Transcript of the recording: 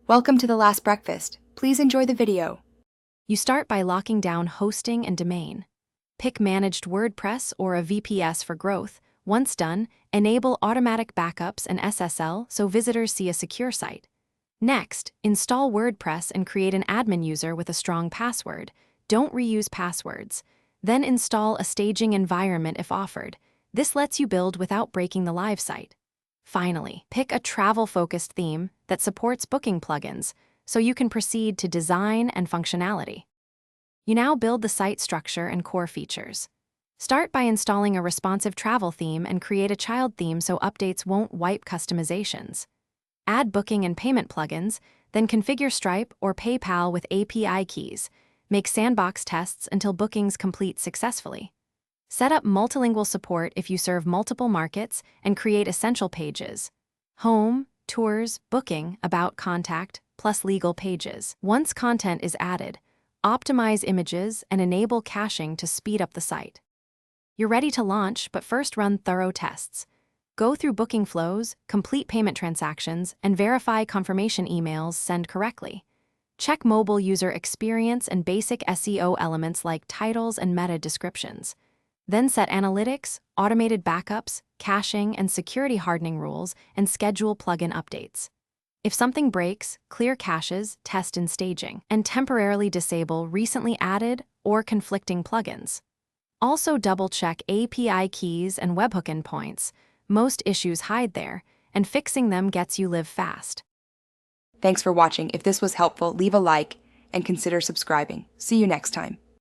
Welcome to The Last Breakfast. Please enjoy the video. You start by locking down hosting and domain. Pick Managed WordPress or a VPS for growth. Once done, enable automatic backups and SSL so visitors see a secure site. Next, install WordPress and create an admin user with a strong password. Don't reuse passwords. Then install a staging environment if offered. This lets you build without breaking the live site. Finally, pick a travel-focused theme that supports booking plugins so you can proceed to design and functionality. You now build the site structure and core features. Start by installing a responsive travel theme and create a child theme so updates won't wipe customizations. Add booking and payment plugins, then configure Stripe or PayPal with API keys. Make sandbox tests until bookings complete successfully. Set up multilingual support if you serve multiple markets and create essential pages. Home, tours, booking, about, contact, plus legal pages. Once content is added, optimize images and enable caching to speed up the site. You're ready to launch, but first run thorough tests. Go through booking flows, complete payment transactions, and verify confirmation emails send correctly. Check mobile user experience and basic SEO elements like titles and meta descriptions. Then set analytics, automated backups, caching, and security hardening rules, and schedule plugin updates. If something breaks, clear caches, test in staging, and temporarily disable recently added or conflicting plugins. Also double-check API keys and webhook endpoints. Most issues hide there, and fixing them gets you live fast. Thanks for watching. If this was helpful, leave a like and consider subscribing. See you next time.